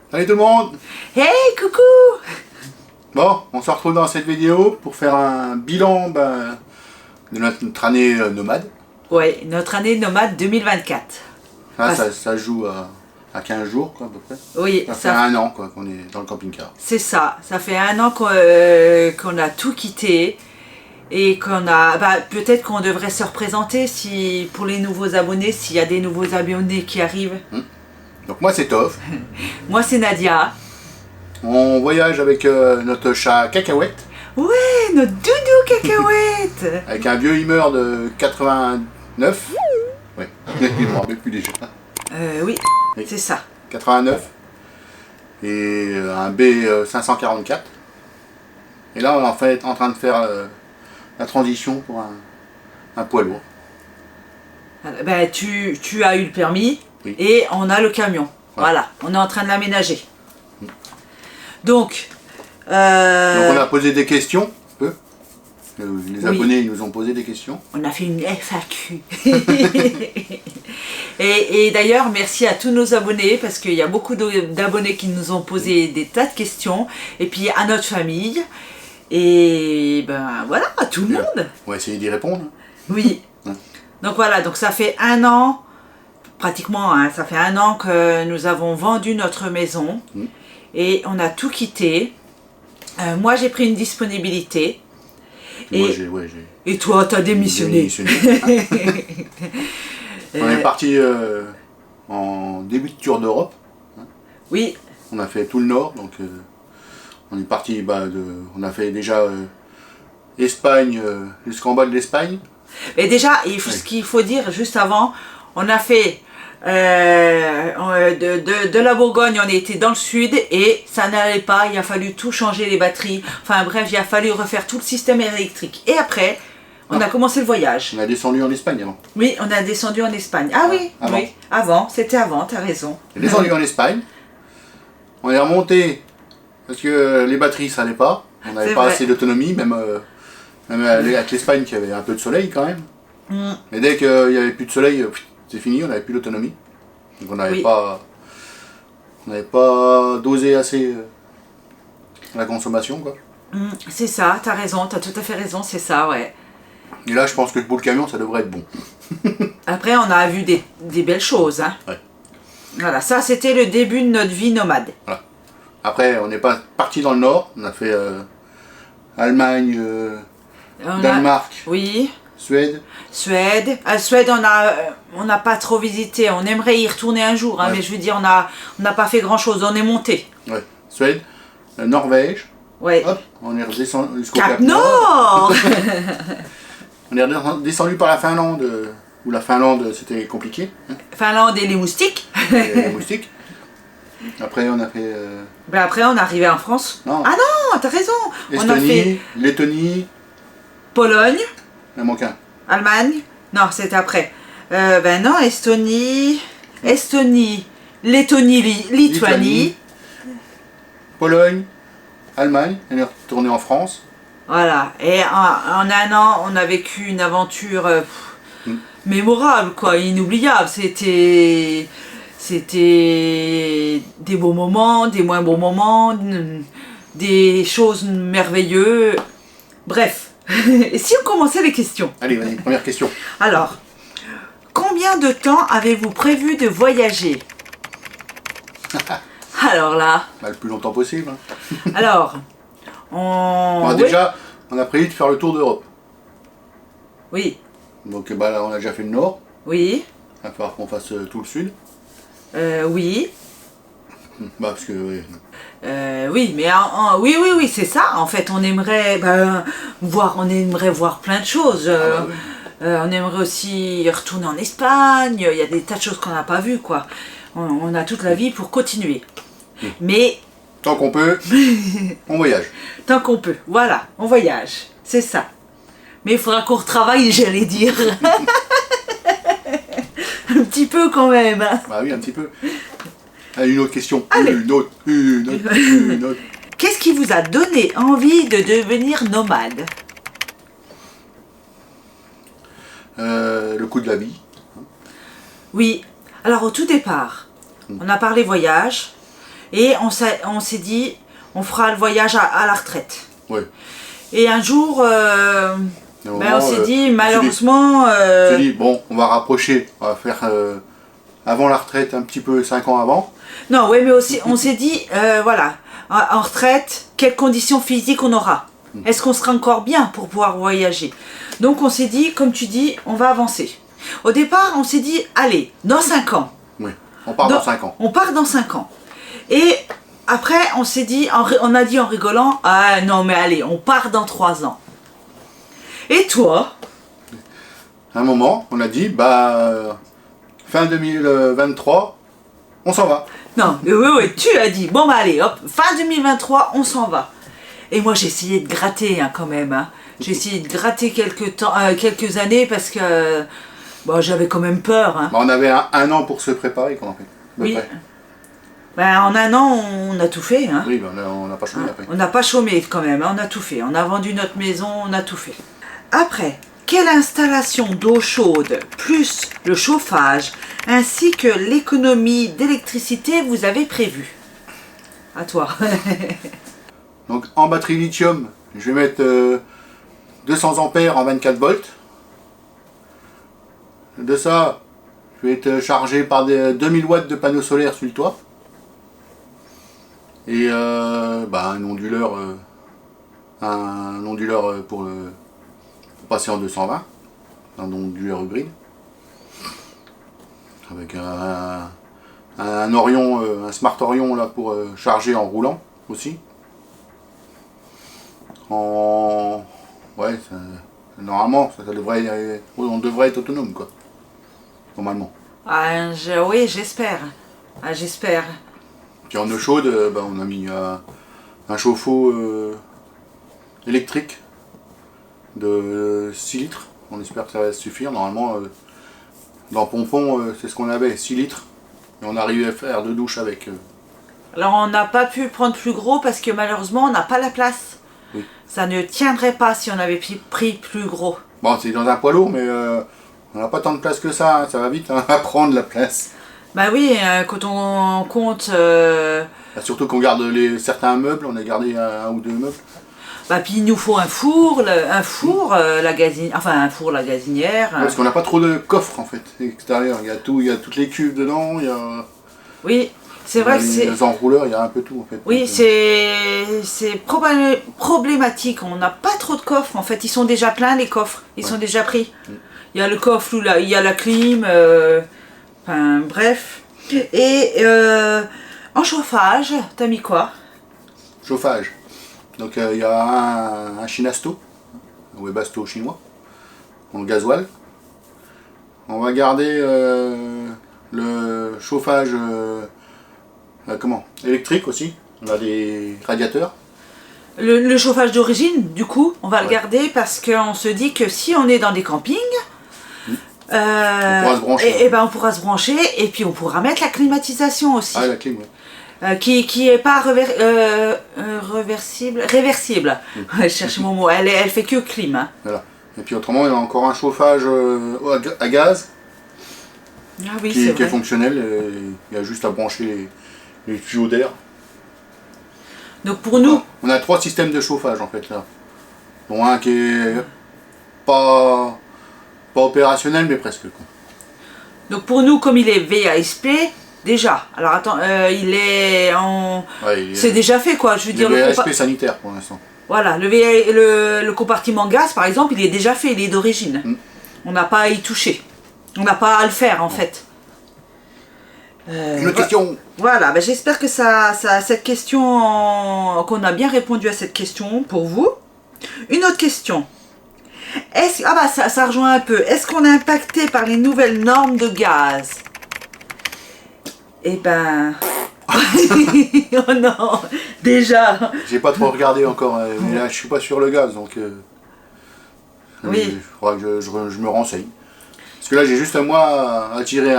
Salut tout le monde. Hey, coucou. Bon, on se retrouve dans cette vidéo pour faire un bilan de notre année nomade. Ouais, notre année nomade 2024. Là, ça joue à 15 jours, quoi, à peu près. Oui, Ça fait un an quoi, qu'on est dans le camping-car. C'est ça. Ça fait un an qu'on a tout quitté et qu'on a... peut-être qu'on devrait se représenter pour les nouveaux abonnés, s'il y a des nouveaux abonnés qui arrivent. Donc moi, c'est Toff. Moi, c'est Nadia. On voyage avec notre chat Cacahuète. Ouais, notre doudou Cacahuète. Avec un vieux Hummer de 89. Ouais, je ne me rappelle plus déjà. Oui, c'est ça. 89. Et un B544. Et là, on est en fait en train de faire la transition pour un poids lourd. Tu as eu le permis, oui. Et on a le camion. Ouais. Voilà, on est en train de l'aménager. Donc, on a posé des questions, un peu. Les abonnés ils nous ont posé des questions. On a fait une FAQ. et d'ailleurs, merci à tous nos abonnés, parce qu'il y a beaucoup d'abonnés qui nous ont posé des tas de questions. Et puis à notre famille. Et ben voilà, à tout le monde. On va essayer d'y répondre. Oui. Ouais. Donc voilà, donc ça fait un an, pratiquement, hein, ça fait un an que nous avons vendu notre maison. Et on a tout quitté. Moi, j'ai pris une disponibilité. Et toi, t'as démissionné. On est parti en début de tour d'Europe. Oui. On a fait tout le nord, donc on est parti. On a fait déjà Espagne, jusqu'en bas de l'Espagne. Et déjà, ce qu'il faut dire juste avant, on a fait de la Bourgogne, on était dans le sud et ça n'allait pas, il a fallu tout changer les batteries, enfin bref, il a fallu refaire tout le système électrique. Et après, on a commencé le voyage. On a descendu en Espagne avant. Oui, on a descendu en Espagne. Ah oui, avant. Oui, avant, c'était avant, t'as raison. On est descendu en Espagne, on est remonté parce que les batteries ça allait pas, on n'avait pas assez d'autonomie, même avec l'Espagne qui avait un peu de soleil quand même. Mais dès qu'il n'y avait plus de soleil, c'est fini, on n'avait plus d'autonomie. Donc on n'avait pas dosé assez la consommation, quoi. C'est ça, t'as raison, t'as tout à fait raison, c'est ça, ouais. Et là, je pense que pour le camion, ça devrait être bon. Après, on a vu des belles choses, hein. Ouais. Voilà, ça c'était le début de notre vie nomade. Voilà. Après, on n'est pas parti dans le nord, on a fait Allemagne, Danemark. Oui. Suède. Suède, on n'a pas trop visité, on aimerait y retourner un jour, hein, mais je veux dire, on n'a pas fait grand chose, on est monté. Ouais, Suède, Norvège, ouais. Hop, on est redescendu jusqu'au Cap Nord. On est redescendu par la Finlande, où la Finlande c'était compliqué. Finlande et les moustiques. Les moustiques. Après on a fait... après on est arrivé en France. Non. Ah non, t'as raison. Estonie, on a fait Lettonie. Pologne. Il manque un. Allemagne. Non, c'est après. Non, Estonie, Lettonie, Lituanie. Pologne, Allemagne, on est retourné en France. Voilà, et en un an, on a vécu une aventure mémorable, quoi, inoubliable. C'était des beaux moments, des moins beaux moments, des choses merveilleuses. Bref, et si on commençait les questions? Allez, vas-y, première question. Alors, combien de temps avez-vous prévu de voyager? Alors là... le plus longtemps possible. Hein. Alors, déjà, on a prévu de faire le tour d'Europe. Oui. Donc là, on a déjà fait le nord. Oui. Il va falloir qu'on fasse tout le sud. Oui. Parce que... oui, mais oui, c'est ça. En fait, on aimerait voir plein de choses. On aimerait aussi retourner en Espagne. Il y a des tas de choses qu'on n'a pas vues, quoi. On a toute la vie pour continuer. Mais... Tant qu'on peut, on voyage. Tant qu'on peut, voilà, on voyage. C'est ça. Mais il faudra qu'on retravaille, j'allais dire. Un petit peu quand même. Hein. Bah oui, un petit peu. Allez, une autre question. Allez. Une autre. Qu'est-ce qui vous a donné envie de devenir nomade? Le coût de la vie. Oui. Alors au tout départ, on a parlé voyage. Et on s'est dit, on fera le voyage à la retraite. Oui. Et un jour, on s'est dit, malheureusement... On s'est dit, bon, on va rapprocher, on va faire avant la retraite, un petit peu 5 ans avant. Non, oui, mais aussi, on s'est dit, voilà, en retraite, quelles conditions physiques on aura? Est-ce qu'on sera encore bien pour pouvoir voyager? Donc on s'est dit, comme tu dis, on va avancer. Au départ, on s'est dit, allez, dans 5 ans. Oui, on part dans 5 ans. On part dans 5 ans. Et après, on s'est dit, on a dit en rigolant, ah non mais allez, on part dans 3 ans. Et toi? À un moment, on a dit, fin 2023, on s'en va. Non, oui, tu as dit, bon allez, hop, fin 2023, on s'en va. Et moi j'ai essayé de gratter quand même. Hein. J'ai essayé de gratter quelques années parce que j'avais quand même peur. Hein. On avait un an pour se préparer quand même. Oui. En un an, on a tout fait. Hein. Oui, on n'a pas chômé après. On n'a pas chômé quand même, hein. On a tout fait. On a vendu notre maison, on a tout fait. Après, quelle installation d'eau chaude, plus le chauffage, ainsi que l'économie d'électricité vous avez prévu? À toi. Donc en batterie lithium, je vais mettre 200 ampères en 24 volts. De ça, je vais être chargé par des 2000 watts de panneaux solaires sur le toit. Et un onduleur pour passer en 220, un onduleur hybride. Avec un Orion, un Smart Orion là pour charger en roulant aussi. Normalement, on devrait être autonome, quoi. Normalement. Oui, j'espère. J'espère. Puis en eau chaude, on a mis un chauffe-eau électrique de 6 litres. On espère que ça va suffire. Normalement, dans Pompon, c'est ce qu'on avait, 6 litres. Et on arrivait à faire 2 douches avec. Alors on n'a pas pu prendre plus gros parce que malheureusement, on n'a pas la place. Oui. Ça ne tiendrait pas si on avait pris plus gros. Bon, c'est dans un poids lourd, mais on n'a pas tant de place que ça. Hein. Ça va vite à prendre la place. Bah oui, quand on compte... Surtout qu'on garde certains meubles, on a gardé un ou 2 meubles. Puis il nous faut un four, la gazinière. Parce qu'on n'a pas trop de coffres en fait, extérieur. Il y a tout, il y a toutes les cuves dedans, il y a... Oui, c'est vrai que c'est... Les enrouleurs, il y a un peu tout en fait. Oui, c'est problématique, on n'a pas trop de coffres en fait, ils sont déjà pleins les coffres, ils sont déjà pris. Il y a le coffre où il y a la clim, bref. Et en chauffage, t'as mis quoi? Chauffage. Donc il y a un Shinasto, un Webasto chinois, en gasoil. On va garder le chauffage électrique aussi. On a des radiateurs. Le chauffage d'origine, du coup, on va le garder parce qu'on se dit que si on est dans des campings, on pourra se brancher. On pourra se brancher et puis on pourra mettre la climatisation aussi. Ah, la clim, oui. Qui est pas réversible. Je cherche mon mot. Elle fait que clim. Hein. Voilà. Et puis autrement, il y a encore un chauffage à gaz qui est fonctionnel. Il y a juste à brancher les tuyaux d'air. Donc pour nous... On a 3 systèmes de chauffage en fait là. Dont un qui est pas opérationnel mais presque. Quoi. Donc pour nous, comme il est VASP, déjà. Alors attends, c'est déjà fait quoi. Je veux dire, le VASP sanitaire pour l'instant. Voilà, le compartiment gaz par exemple, il est déjà fait, il est d'origine. On n'a pas à y toucher. On n'a pas à le faire en fait. Une autre question. Voilà, j'espère que cette question, qu'on a bien répondu à cette question pour vous. Une autre question. Ça rejoint un peu. Est-ce qu'on est impacté par les nouvelles normes de gaz? Oh non, déjà. J'ai pas trop regardé encore, mais là je suis pas sur le gaz donc. Oui. Il faudra que je me renseigne. Parce que là j'ai juste moi à tirer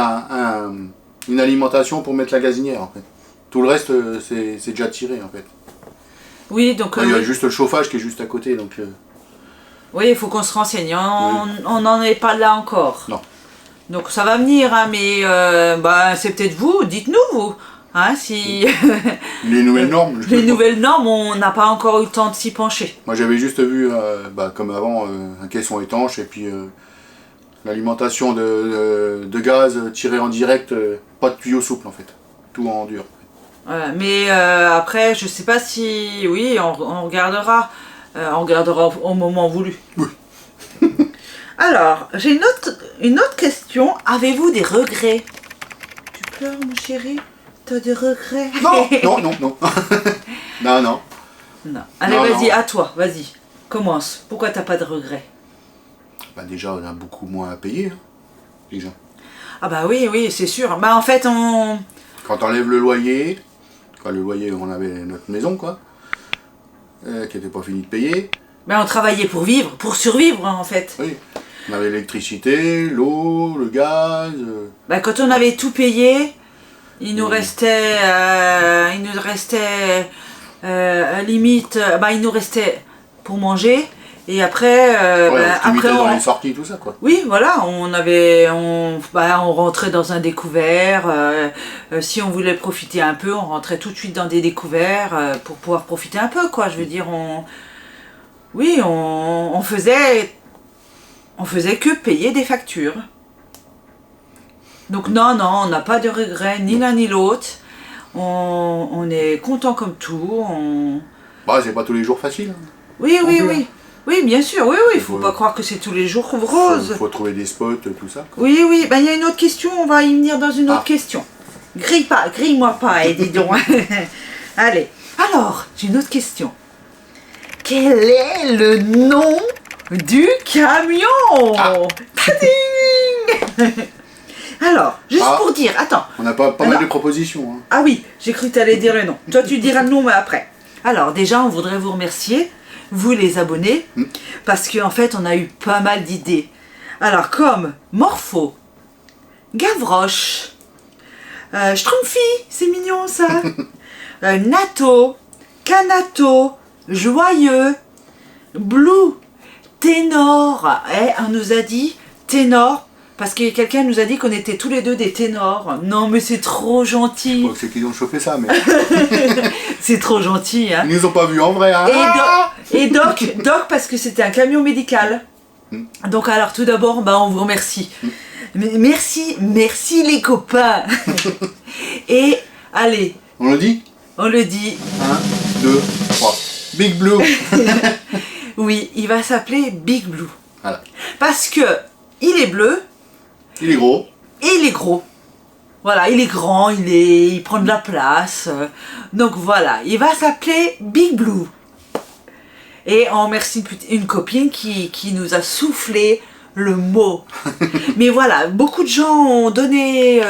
une alimentation pour mettre la gazinière en fait. Tout le reste c'est déjà tiré en fait. Oui, donc... il y a juste le chauffage qui est juste à côté donc... Oui, il faut qu'on se renseigne, on n'en est pas là encore. Non. Donc ça va venir, hein, mais c'est peut-être vous, dites-nous vous. Hein, si... Les nouvelles normes. Les nouvelles normes, on n'a pas encore eu le temps de s'y pencher. Moi j'avais juste vu, comme avant, un caisson étanche et puis l'alimentation de gaz tiré en direct, pas de tuyau souple en fait, tout en dur. Mais après, je sais pas si... Oui, on regardera. On regardera au moment voulu. Oui. Alors, j'ai une autre question. Avez-vous des regrets? Tu pleures, mon chéri? T'as des regrets? Non, non, non, non. Non, non. Non. Allez, vas-y, à toi, vas-y. Commence. Pourquoi t'as pas de regrets? Bah déjà, on a beaucoup moins à payer, hein, déjà. Ah bah oui, oui, c'est sûr. Bah en fait, on... Quand on enlève le loyer, on avait notre maison, quoi, qui n'était pas fini de payer. Bah on travaillait pour vivre, pour survivre, hein, en fait. Oui. On avait l'électricité, l'eau, le gaz. Bah quand on avait tout payé, il nous restait limite, bah il nous restait pour manger. Et après, après on... dans les sorties, tout ça, quoi. Oui, voilà, on rentrait dans un découvert. Si on voulait profiter un peu, on rentrait tout de suite dans des découverts pour pouvoir profiter un peu, quoi. Je veux dire, on faisait que payer des factures. Donc non, on n'a pas de regrets, ni l'un ni l'autre. On est content comme tout. Bah, c'est pas tous les jours facile. Hein. Oui. Oui, bien sûr, oui, il faut pas croire que c'est tous les jours rose. Faut trouver des spots, tout ça. Quoi. Oui, ben il y a une autre question, on va y venir dans une autre question. Grille-moi pas, dis donc. Allez, alors, j'ai une autre question. Quel est le nom du camion? Tading. Alors, juste pour dire, attends. On n'a pas mal de propositions. Hein. Ah oui, j'ai cru que tu allais dire le nom. Toi, tu diras le nom, mais après. Alors, déjà, on voudrait vous remercier, vous les abonnés, parce qu'en fait, on a eu pas mal d'idées. Alors, comme Morpho, Gavroche, Schtroumpfi, c'est mignon ça, Nato, Canato, Joyeux, Blue, Ténor, on nous a dit Ténor, parce que quelqu'un nous a dit qu'on était tous les deux des ténors. Non, mais c'est trop gentil. Bon, c'est qu'ils ont chopé ça, mais... C'est trop gentil, hein. Ils nous ont pas vus en vrai, hein. Et Doc, parce que c'était un camion médical. Donc alors, tout d'abord, on vous remercie. Merci les copains. Et, allez. On le dit? On le dit. 1, 2, 3. Big Blue. Oui, il va s'appeler Big Blue. Voilà. Parce que il est bleu. Il est gros. Et il est gros. Voilà, il est grand, il prend de la place. Donc voilà, il va s'appeler Big Blue. Et on remercie une copine qui nous a soufflé le mot. Mais voilà, beaucoup de gens ont donné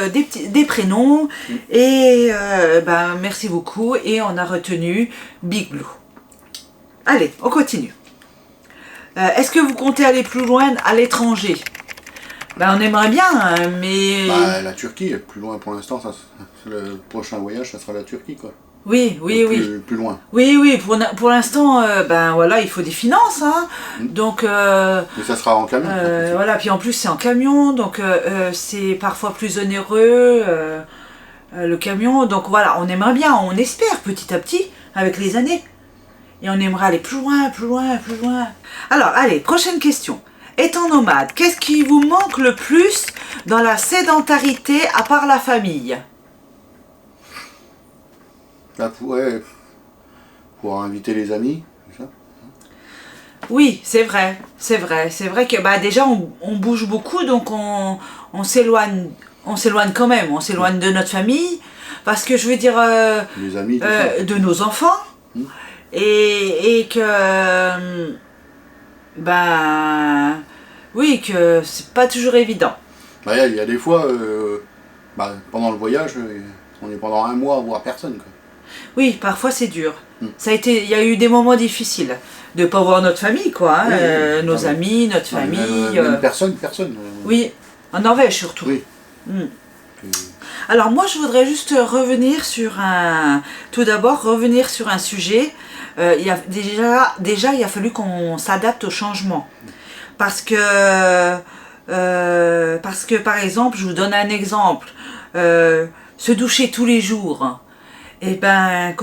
des prénoms. Et merci beaucoup. Et on a retenu Big Blue. Allez, on continue. Est-ce que vous comptez aller plus loin à l'étranger? On aimerait bien, mais... la Turquie est plus loin pour l'instant. Le prochain voyage, ça sera la Turquie, quoi. Oui. Plus loin. Oui, pour l'instant, il faut des finances, hein. Donc... Mais ça sera en camion. Voilà, puis en plus, c'est en camion, donc c'est parfois plus onéreux, le camion. Donc voilà, on aimerait bien, on espère petit à petit, avec les années. Et on aimerait aller plus loin. Alors, allez, prochaine question. Étant nomade, qu'est-ce qui vous manque le plus dans la sédentarité à part la famille? Pour inviter les amis, c'est ça? Oui, c'est vrai. C'est vrai que déjà on bouge beaucoup, donc on s'éloigne quand même. On s'éloigne de notre famille, parce que je veux dire les amis, de nos enfants, et que oui, que c'est pas toujours évident. Il y a des fois, pendant le voyage, on est pendant un mois à voir personne, quoi. Oui, parfois c'est dur. Il y a eu des moments difficiles de pas voir notre famille, quoi. Nos amis, notre famille. Même personne. Oui, en Norvège surtout. Oui. Alors moi, je voudrais juste revenir sur tout d'abord revenir sur un sujet. Il a fallu qu'on s'adapte au changement. Parce que par exemple, je vous donne un exemple. se doucher tous les jours. Et ben,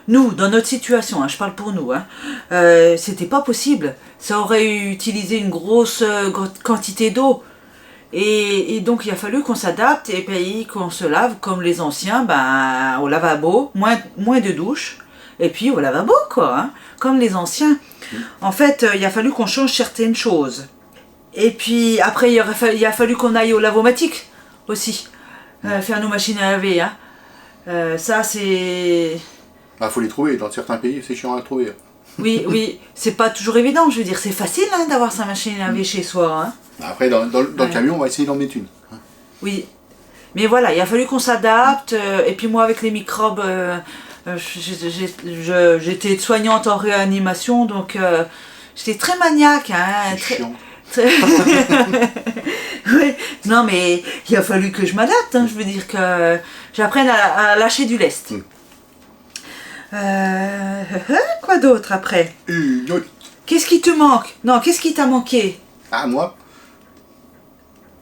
nous, dans notre situation, hein, je parle pour nous, hein, c'était pas possible. Ça aurait utilisé une grosse quantité d'eau. Et donc, il a fallu qu'on s'adapte et puis qu'on se lave comme les anciens, ben, au lavabo, moins de douche. Et puis au lavabo, quoi, hein, comme les anciens. En fait, il a fallu qu'on change certaines choses. Et puis après, il a fallu qu'on aille au lavomatique aussi, faire nos machines à laver. Hein. Ça, c'est... Bah, faut les trouver, dans certains pays, c'est chiant à trouver. Oui, c'est pas toujours évident, je veux dire, c'est facile hein, d'avoir sa machine à laver chez soi. Hein. Après, dans le camion, on va essayer d'en mettre une. Hein. Oui, mais voilà, il a fallu qu'on s'adapte, et puis moi, avec les microbes... j'étais soignante en réanimation, donc j'étais très maniaque. Hein, c'est chiant. Ouais. Non, mais il a fallu que je m'adapte. Hein, je veux dire que j'apprenne à lâcher du lest. Quoi d'autre après? Qu'est-ce qui te manque? Non, qu'est-ce qui t'a manqué? Ah, moi?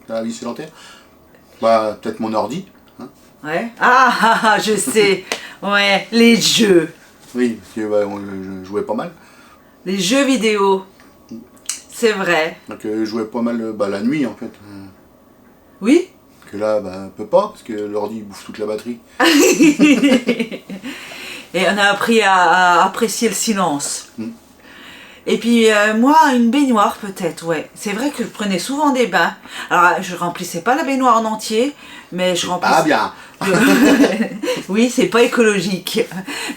La vie sédentaire? Bah, peut-être mon ordi. Hein. Ouais. Ah, je sais. Ouais, les jeux. Oui, parce que bah, je jouais pas mal. Les jeux vidéo. C'est vrai. Donc je jouais pas mal la nuit en fait. Oui. Que là, on peut pas, parce que l'ordi bouffe toute la batterie. Et on a appris à apprécier le silence. Et puis moi, une baignoire peut-être, ouais. C'est vrai que je prenais souvent des bains. Alors je remplissais pas la baignoire en entier, mais je remplissais... Ah bien. Oui, c'est pas écologique.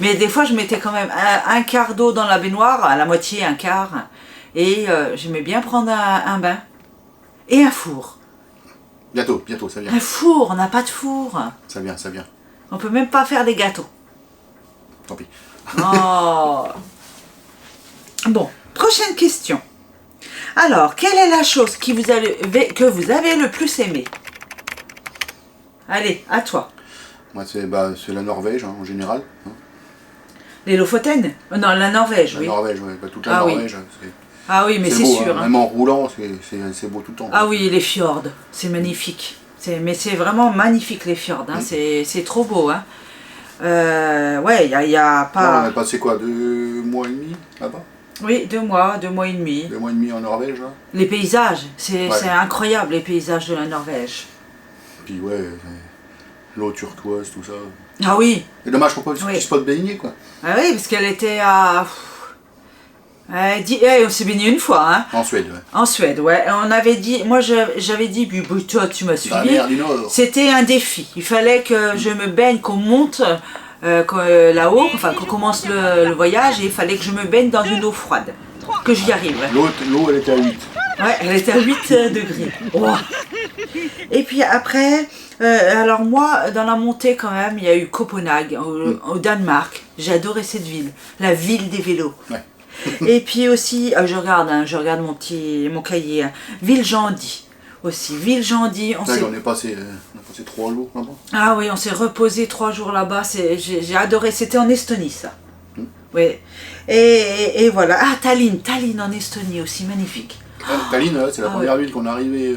Mais des fois, je mettais quand même un quart d'eau dans la baignoire, à la moitié, un quart. Et j'aimais bien prendre un bain. Et un four. Bientôt, ça vient. Un four, on n'a pas de four. Ça vient. On peut même pas faire des gâteaux. Tant pis. Oh. Bon, prochaine question. Alors, quelle est la chose que vous avez le plus aimé? Allez, à toi. Moi, c'est la Norvège, hein, en général. Hein. Les Lofoten? Non, la Norvège, oui. La Norvège, oui. Toute la Norvège. Oui. Ah oui, mais c'est beau, sûr. Hein. Même en roulant, c'est beau tout le temps. Ah oui, les fjords, c'est magnifique. Mais c'est vraiment magnifique, les fjords. Hein. C'est trop beau. Hein. Ouais, il y a pas... Non, on a passé quoi, 2 mois et demi là-bas? Oui, 2 mois et demi. 2 mois et demi en Norvège, là. Les paysages, c'est incroyable, les paysages de la Norvège. Puis ouais, l'eau turquoise, tout ça. Ah oui. C'est dommage qu'on ne puisse pas te baigner, quoi. Ah oui, parce qu'elle était à... on s'est baigné une fois, hein. En Suède, ouais. En Suède, ouais. On avait dit, moi j'avais dit, toi tu m'as suivi. La mer du Nord. C'était un défi. Il fallait que je me baigne, qu'on monte là-haut, enfin qu'on commence le voyage, et il fallait que je me baigne dans une eau froide. Que j'y arrive. L'eau, elle était à 8. Ouais, elle était à 8 degrés. Oh. Et puis après, alors moi, dans la montée quand même, il y a eu Copenhague, au Danemark. J'ai adoré cette ville, la ville des vélos. Ouais. Et puis aussi, je regarde mon cahier, hein. Viljandi aussi. Viljandi, on a passé 3 jours là-bas. Ah oui, on s'est reposé 3 jours là-bas. J'ai adoré. C'était en Estonie, ça. Oui. Et voilà. Ah, Tallinn en Estonie aussi, magnifique. Tallinn, c'est la première ville qu'on est arrivé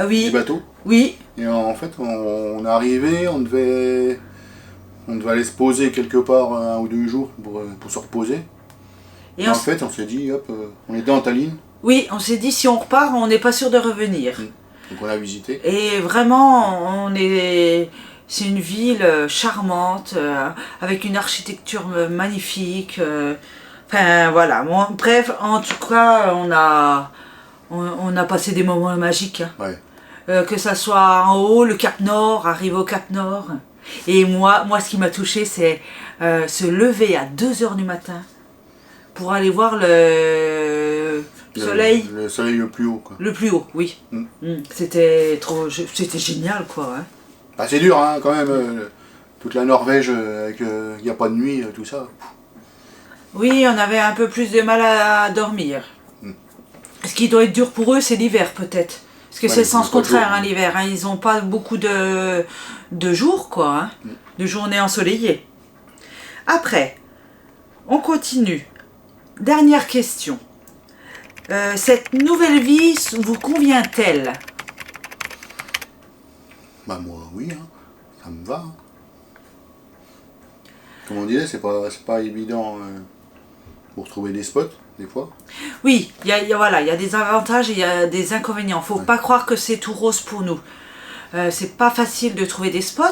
du bateau. Oui. Et en fait, on est arrivé, on devait aller se poser quelque part 1 ou 2 jours pour se reposer. Et en fait, on s'est dit, hop, on était en Tallinn. Oui, on s'est dit, si on repart, on n'est pas sûr de revenir. Donc on a visité. Et vraiment, c'est une ville charmante, avec une architecture magnifique. Enfin, voilà. Bon, bref, en tout cas, on a passé des moments magiques. Hein. Ouais. Que ça soit en haut, le Cap Nord, arriver au Cap Nord. Et moi ce qui m'a touché, c'est se lever à 2h du matin pour aller voir le soleil. Le soleil le plus haut, quoi. Le plus haut, oui. C'était génial, quoi. Hein. Bah, c'est dur, hein, quand même. Toute la Norvège, avec il n'y a pas de nuit, tout ça. Oui, on avait un peu plus de mal à dormir. Ce qui doit être dur pour eux, c'est l'hiver, peut-être. Parce que c'est le sens contraire, hein, l'hiver. Hein. Ils n'ont pas beaucoup de jours, quoi. Hein, de journées ensoleillées. Après, on continue. Dernière question. Cette nouvelle vie vous convient-elle? Bah moi, oui. Hein. Ça me va. Hein. Comme on disait, c'est pas évident pour trouver des spots, des fois. Oui, il y a des avantages et il y a des inconvénients. Faut pas croire que c'est tout rose pour nous. C'est pas facile de trouver des spots.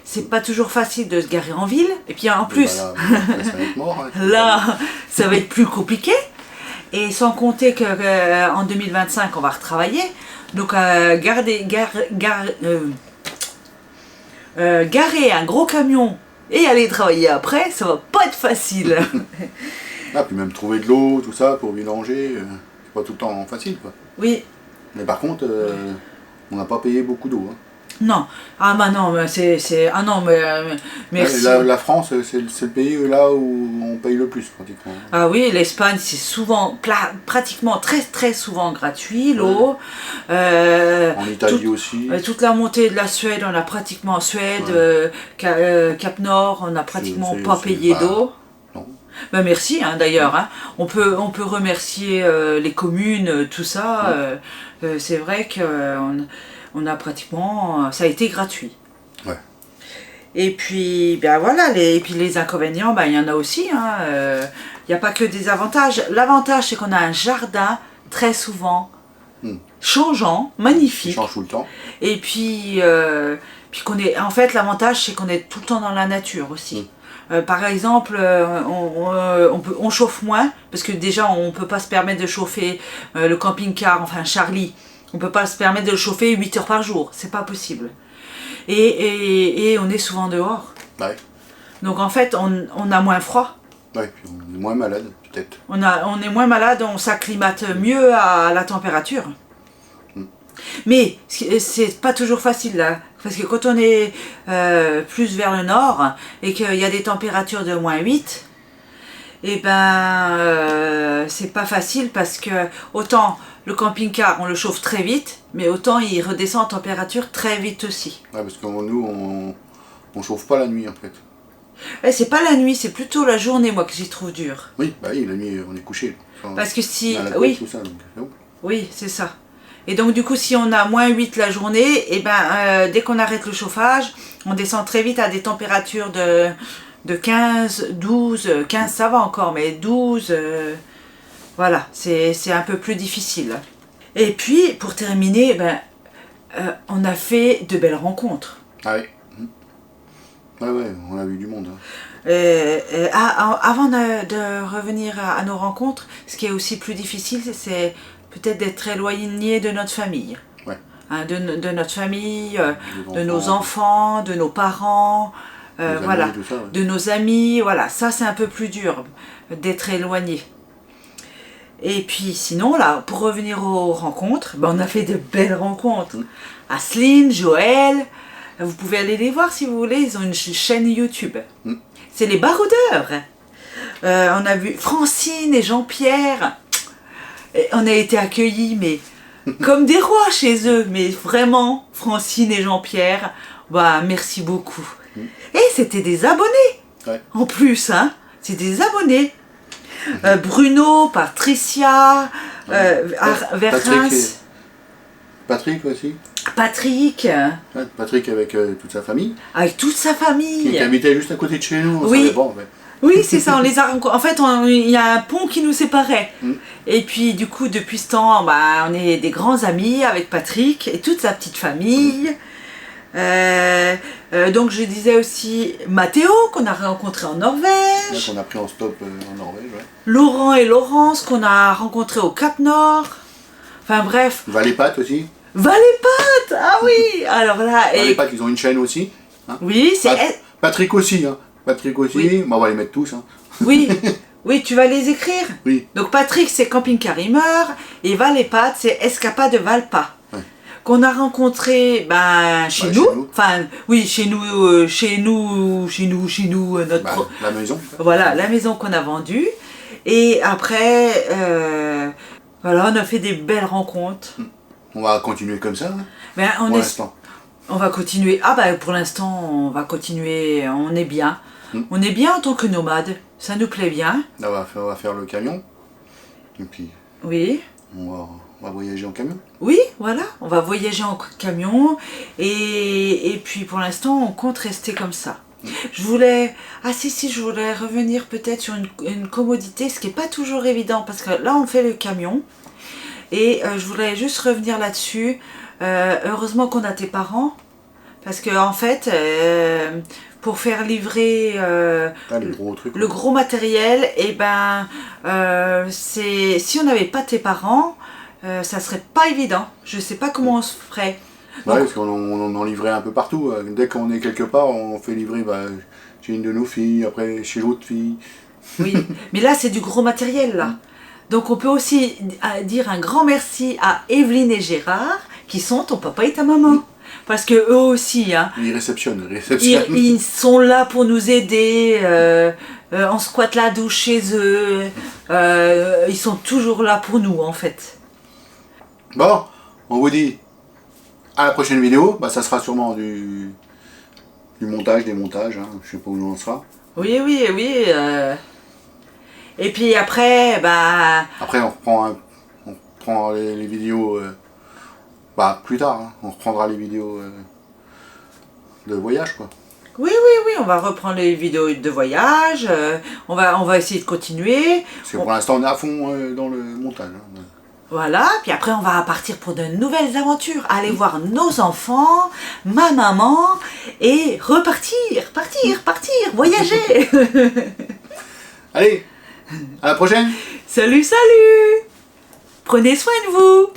C'est pas toujours facile de se garer en ville. Et puis en plus, ça va être mort, hein, là, ça va être plus compliqué. Et sans compter qu'en 2025, on va retravailler. Donc, garer un gros camion et aller travailler après, ça va pas être facile. Ah, puis même trouver de l'eau, tout ça, pour mélanger, c'est pas tout le temps facile, quoi. Oui. Mais par contre, on n'a pas payé beaucoup d'eau. Hein. Non. Ah bah non, mais ah non, mais merci. La France, c'est le pays là où on paye le plus, pratiquement. Ah oui, l'Espagne, c'est souvent, pratiquement très très souvent gratuit, l'eau. En Italie aussi. Toute la montée de la Suède, on a pratiquement en Suède, Cap Nord, on n'a pratiquement pas payé d'eau. Non. Ben merci hein, d'ailleurs. Hein. On peut remercier les communes, tout ça. C'est vrai qu'on a pratiquement, ça a été gratuit. Ouais. Et puis, ben voilà, les inconvénients, ben il y en a aussi. Hein. Il n'y a pas que des avantages. L'avantage, c'est qu'on a un jardin très souvent changeant, magnifique. Il change tout le temps. Et puis qu'on est, en fait, l'avantage, c'est qu'on est tout le temps dans la nature aussi. Par exemple, on chauffe moins, parce que déjà, on ne peut pas se permettre de chauffer le camping-car, enfin Charlie, on ne peut pas se permettre de le chauffer 8 heures par jour, c'est pas possible. Et on est souvent dehors. Ouais. Donc en fait, on a moins froid. Ouais, puis on est moins malade, peut-être. On est moins malade, on s'acclimate mieux à la température. Mais c'est pas toujours facile là, parce que quand on est plus vers le nord et qu'il y a des températures de -8, et ben c'est pas facile parce que autant le camping-car on le chauffe très vite, mais autant il redescend en température très vite aussi. Ouais, parce que nous on chauffe pas la nuit en fait. Et c'est pas la nuit, c'est plutôt la journée moi que j'y trouve dur. Oui, bah oui, la nuit on est couché. Parce que si, oui, tout ça, donc, oui c'est ça. Et donc du coup si on a -8 la journée, et ben dès qu'on arrête le chauffage, on descend très vite à des températures de 15, 12, 15 ça va encore, mais 12, voilà, c'est un peu plus difficile. Et puis pour terminer, on a fait de belles rencontres. Ah oui. Ouais, on a vu du monde. Hein. Avant de revenir à nos rencontres, ce qui est aussi plus difficile, c'est peut-être d'être éloigné de notre famille. Ouais. Hein, de notre famille, de nos enfants, de nos parents, voilà, amis, tout ça, ouais. de nos amis, voilà, ça c'est un peu plus dur d'être éloigné. Et puis sinon, là, pour revenir aux rencontres, on a fait de belles rencontres. Asseline, Joël, vous pouvez aller les voir si vous voulez, ils ont une chaîne YouTube. C'est les baroudeurs. On a vu Francine et Jean-Pierre. Et on a été accueillis, mais comme des rois chez eux. Mais vraiment, Francine et Jean-Pierre, merci beaucoup. Et c'était des abonnés. Ouais. En plus, hein. C'est des abonnés. Bruno, Patricia, Verrins. Patrick aussi. Patrick. Ouais, Patrick avec toute sa famille. Avec toute sa famille. Qui habitait juste à côté de chez nous. Oui. En fait. Oui, c'est ça, on les a rencontrés. En fait, il y a un pont qui nous séparait. Et puis, du coup, depuis ce temps, on est des grands amis avec Patrick et toute sa petite famille. Donc, je disais aussi Mathéo, qu'on a rencontré en Norvège. Là, qu'on a pris en stop en Norvège, ouais. Laurent et Laurence, qu'on a rencontrés au Cap Nord. Enfin, bref. Valépat aussi. Valépat, ah oui. Alors là... Valépat, ils ont une chaîne aussi. Hein. Oui, c'est... Patrick aussi, hein. Patrick aussi, oui. On va les mettre tous. Hein. Oui, oui, tu vas les écrire. Oui. Donc Patrick, c'est Camping Carimeur, et Valépat, c'est Escapade de Valpa. Ouais. Qu'on a rencontré chez nous. Enfin, oui, chez nous, notre... la maison. Voilà, la maison qu'on a vendue. Et après, voilà, on a fait des belles rencontres. On va continuer comme ça, hein, pour l'instant. On va continuer. Pour l'instant, on va continuer. On est bien. On est bien en tant que nomade. Ça nous plaît bien. Là, on va faire le camion. Et puis, oui. on On va voyager en camion. Oui, voilà, on va voyager en camion et puis pour l'instant on compte rester comme ça. Je voulais revenir peut-être sur une commodité, ce qui n'est pas toujours évident parce que là on fait le camion et je voudrais juste revenir là-dessus. Heureusement qu'on a tes parents parce que en fait pour faire livrer le gros matériel, et si on n'avait pas tes parents, ça serait pas évident. Je sais pas comment on se ferait. Ouais, parce qu'on en livrait un peu partout. Dès qu'on est quelque part, on fait livrer chez une de nos filles, après chez l'autre fille. Oui, mais là c'est du gros matériel là. Donc on peut aussi dire un grand merci à Evelyne et Gérard qui sont ton papa et ta maman. Parce que eux aussi, hein, ils réceptionnent. Ils sont là pour nous aider. On squatte la douche chez eux. Ils sont toujours là pour nous en fait. Bon, on vous dit à la prochaine vidéo. Ça sera sûrement du montage, des montages. Hein. Je sais pas où on en sera. Oui. Et puis après, Après, on reprend les vidéos. Plus tard, hein. On reprendra les vidéos de voyage, quoi. Oui, on va reprendre les vidéos de voyage. On va essayer de continuer. Parce que pour l'instant, on est à fond dans le montage. Hein. Voilà, puis après on va partir pour de nouvelles aventures, aller voir nos enfants, ma maman, et partir, voyager. Allez, à la prochaine. Salut. Prenez soin de vous.